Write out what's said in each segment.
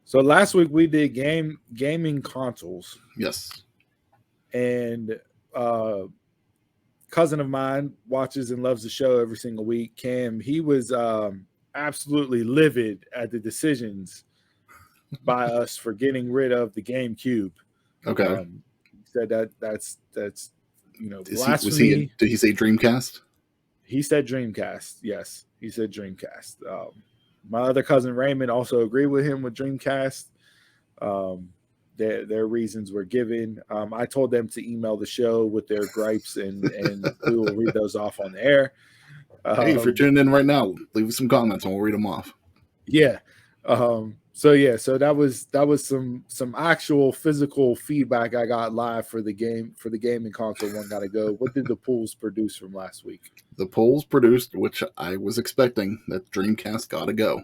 So last week we did gaming consoles, Yes. and cousin of mine watches and loves the show every single week. Cam, he was absolutely livid at the decisions by us for getting rid of the GameCube. Okay. He said that's blasphemy. Did he say Dreamcast? He said Dreamcast. Yes, he said Dreamcast. My other cousin Raymond also agreed with him with Dreamcast. Their reasons were given. I told them to email the show with their gripes, and we will read those off on the air. Hey, if you're tuning in right now, leave some comments and we'll read them off. Yeah. So that was some actual physical feedback I got live for the gaming console one gotta go. What did the polls produce from last week? The polls produced, which I was expecting, that Dreamcast gotta go.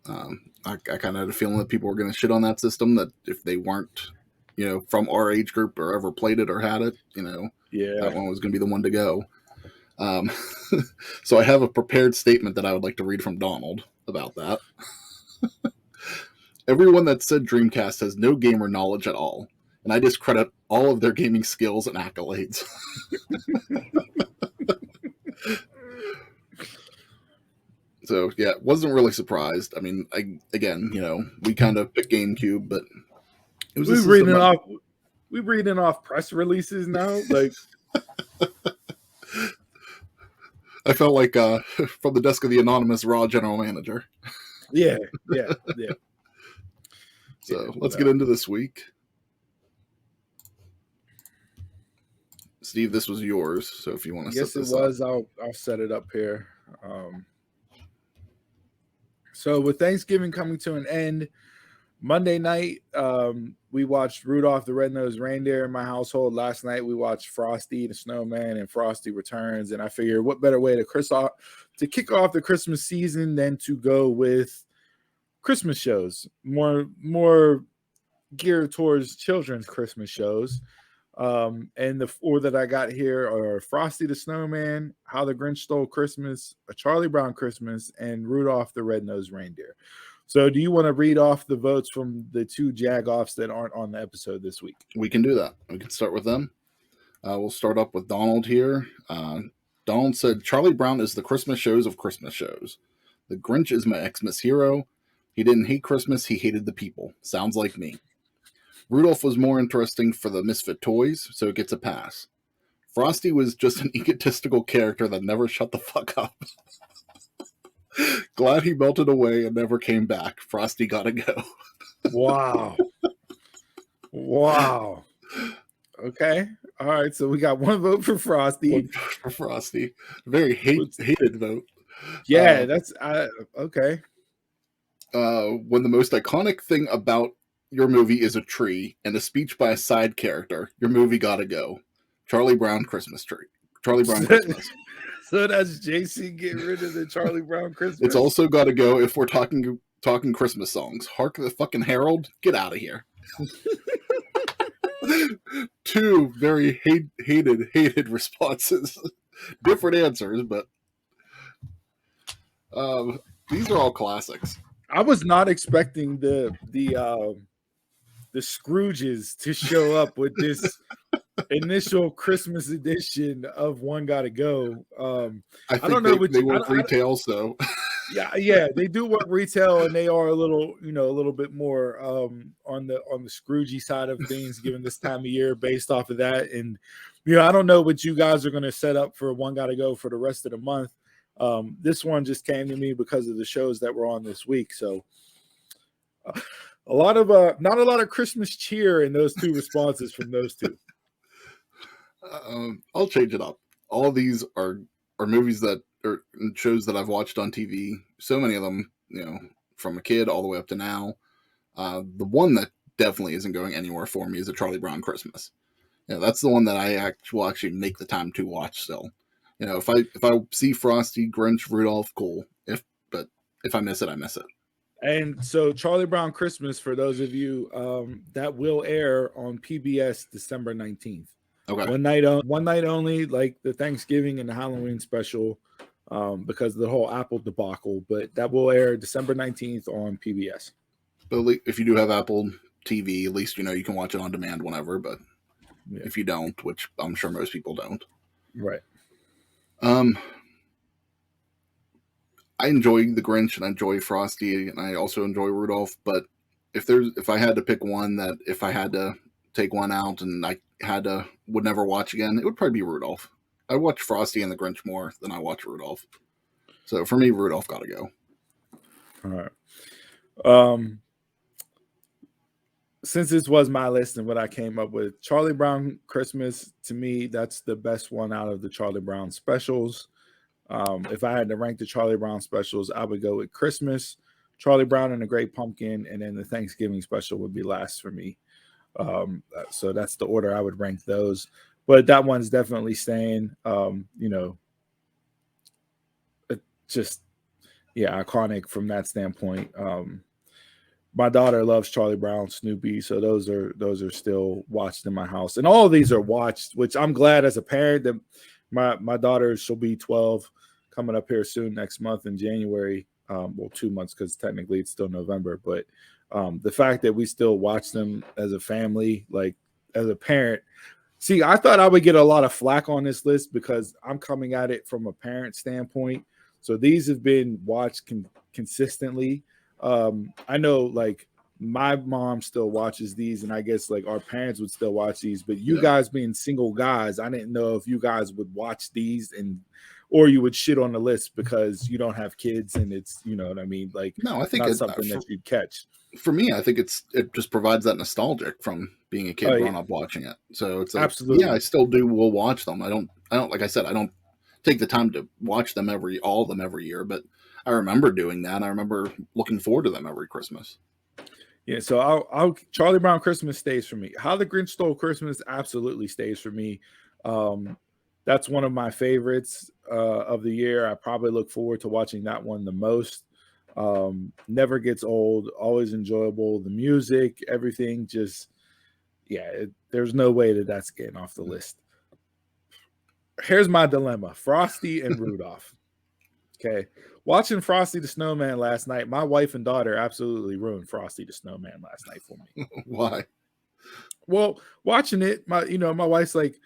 I kind of had a feeling that people were going to shit on that system, that if they weren't, from our age group or ever played it or had it, that one was going to be the one to go. So I have a prepared statement that I would like to read from Donald about that. Everyone that said Dreamcast has no gamer knowledge at all, and I discredit all of their gaming skills and accolades. So, yeah, wasn't really surprised. I mean, we kind of picked GameCube, but it was we reading off press releases now? Like, I felt like from the desk of the anonymous Raw general manager. Yeah. So, let's get into this week. Steve, this was yours, so if you want to set this up. Yes, it was. I'll set it up here. So with Thanksgiving coming to an end, Monday night, we watched Rudolph the Red-Nosed Reindeer in my household. Last night, we watched Frosty the Snowman and Frosty Returns. And I figured what better way to kick off the Christmas season than to go with Christmas shows, more geared towards children's Christmas shows. And the four that I got here are Frosty the Snowman, How the Grinch Stole Christmas, A Charlie Brown Christmas, and Rudolph the Red-Nosed Reindeer. So do you want to read off the votes from the two jagoffs that aren't on the episode this week? We can do that. We can start with them. We'll start up with Donald here. Donald said, Charlie Brown is the Christmas shows of Christmas shows. The Grinch is my Xmas hero. He didn't hate Christmas, he hated the people. Sounds like me. Rudolph was more interesting for the misfit toys, so it gets a pass. Frosty was just an egotistical character that never shut the fuck up. Glad he melted away and never came back. Frosty gotta go. Wow. Okay. All right, so we got one vote for Frosty. One vote for Frosty. Very hated vote. Yeah, that's okay. When the most iconic thing about your movie is a tree and a speech by a side character, your movie gotta go. Charlie Brown Christmas tree. Charlie Brown Christmas. So that's JC getting rid of the Charlie Brown Christmas. It's also gotta go if we're talking Christmas songs. Hark the fucking Herald, get out of here. Two very hated responses. Different answers, but these are all classics. I was not expecting the Scrooges to show up with this initial Christmas edition of One Gotta Go. I don't know. They work retail, so yeah, they do work retail, and they are a little bit more on the Scroogey side of things, given this time of year, based off of that. And I don't know what you guys are going to set up for One Gotta Go for the rest of the month. This one just came to me because of the shows that were on this week, so. Not a lot of Christmas cheer in those two responses from those two. I'll change it up. All of these are movies that are shows that I've watched on TV. So many of them, from a kid all the way up to now. The one that definitely isn't going anywhere for me is A Charlie Brown Christmas. That's the one that I will actually make the time to watch still. If I see Frosty, Grinch, Rudolph, cool. But if I miss it, I miss it. And so Charlie Brown Christmas, for those of you, that will air on PBS December 19th. Okay. One night only, like the Thanksgiving and the Halloween special, because of the whole Apple debacle. But that will air December 19th on PBS. But if you do have Apple TV, at least you can watch it on demand whenever. But Yeah. if you don't, which I'm sure most people don't, Right. I enjoy the Grinch and I enjoy Frosty and I also enjoy Rudolph. But if I had to pick one, that if I had to take one out and I would never watch again, it would probably be Rudolph. I watch Frosty and the Grinch more than I watch Rudolph. So for me, Rudolph got to go. All right. Since this was my list and what I came up with, Charlie Brown Christmas, to me, that's the best one out of the Charlie Brown specials. If I had to rank the Charlie Brown specials, I would go with Christmas, Charlie Brown and the Great Pumpkin, and then the Thanksgiving special would be last for me. So that's the order I would rank those. But that one's definitely staying. Just iconic from that standpoint. My daughter loves Charlie Brown, Snoopy, so those are still watched in my house, and all of these are watched, which I'm glad as a parent that my daughter, she'll be 12 coming up here soon next month in January. 2 months because technically it's still November, but the fact that we still watch them as a family, like as a parent. See, I thought I would get a lot of flack on this list because I'm coming at it from a parent standpoint. So these have been watched consistently. I know like my mom still watches these, and I guess like our parents would still watch these, but you guys being single guys, I didn't know if you guys would watch these or you would shit on the list because you don't have kids and it's, you know what I mean? Like, no, I think it's not something that you'd catch. For me, I think it just provides that nostalgic from being a kid growing up watching it. So it's like, absolutely, I still will watch them. I don't like I said, I don't take the time to watch them all of them every year, but I remember doing that. I remember looking forward to them every Christmas. Yeah, so I'll Charlie Brown Christmas stays for me. How the Grinch Stole Christmas absolutely stays for me. That's one of my favorites of the year. I probably look forward to watching that one the most. Never gets old, always enjoyable. The music, everything, just there's no way that's getting off the list. Here's my dilemma: Frosty and Rudolph. Okay. Watching Frosty the Snowman last night, my wife and daughter absolutely ruined Frosty the Snowman last night for me. Why? Well, watching it, my wife's like,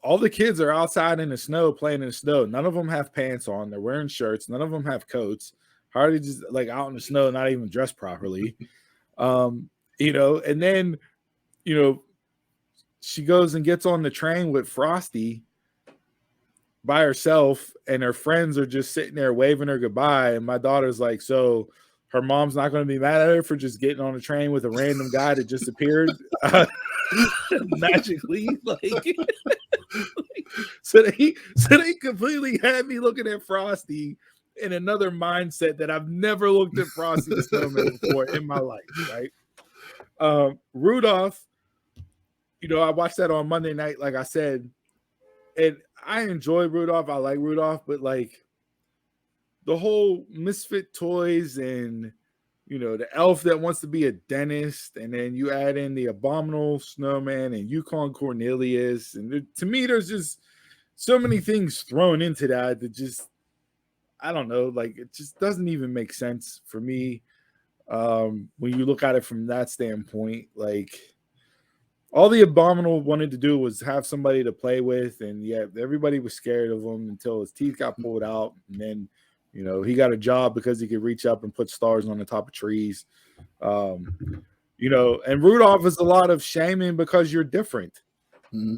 all the kids are outside in the snow playing in the snow. None of them have pants on. They're wearing shirts. None of them have coats. Hardly just like out in the snow, not even dressed properly. And then, she goes and gets on the train with Frosty by herself, and her friends are just sitting there waving her goodbye. And my daughter's like, so her mom's not going to be mad at her for just getting on a train with a random guy that just appeared magically. So they completely had me looking at Frosty in another mindset that I've never looked at Frosty the Snowman before in my life, right? Rudolph, I watched that on Monday night, like I said, and I enjoy Rudolph. I like Rudolph, but like the whole misfit toys and the elf that wants to be a dentist, and then you add in the abominable snowman and Yukon Cornelius, and to me, there's just so many things thrown into that just, I don't know, like it just doesn't even make sense for me. When you look at it from that standpoint, like all the abominable wanted to do was have somebody to play with, and everybody was scared of him until his teeth got pulled out, and then he got a job because he could reach up and put stars on the top of trees. And Rudolph is a lot of shaming because you're different. Mm-hmm.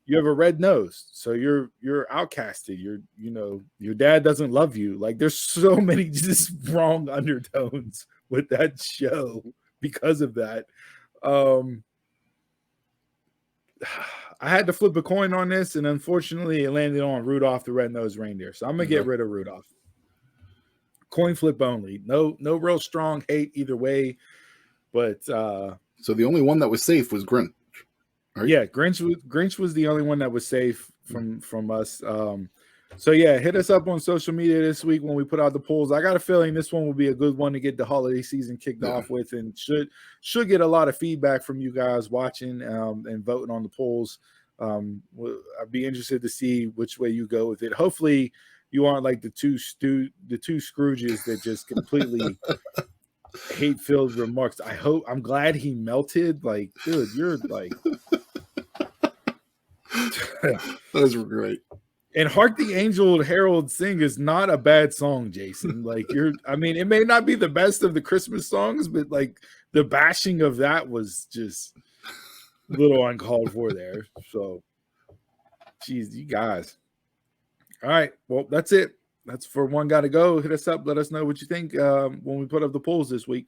You have a red nose, so you're outcasted. Your dad doesn't love you. Like there's so many just wrong undertones with that show because of that. I had to flip a coin on this, and unfortunately, it landed on Rudolph the Red-Nosed Reindeer. So I'm gonna get rid of Rudolph. Coin flip only. No real strong hate either way. But so the only one that was safe was Grinch. Right? Yeah, Grinch was the only one that was safe from us. So hit us up on social media this week when we put out the polls. I got a feeling this one will be a good one to get the holiday season kicked off with, and should get a lot of feedback from you guys watching and voting on the polls. I'd be interested to see which way you go with it. Hopefully, you aren't like the two Scrooges that just completely hate-filled remarks. I'm glad he melted. Like, dude, you're like Those were great. And Hark the Angel Herald Sing is not a bad song, Jason. Like I mean, it may not be the best of the Christmas songs, but like the bashing of that was just a little uncalled for there. So, geez, you guys. All right. Well, that's it. That's for One Gotta Go. Hit us up. Let us know what you think when we put up the polls this week.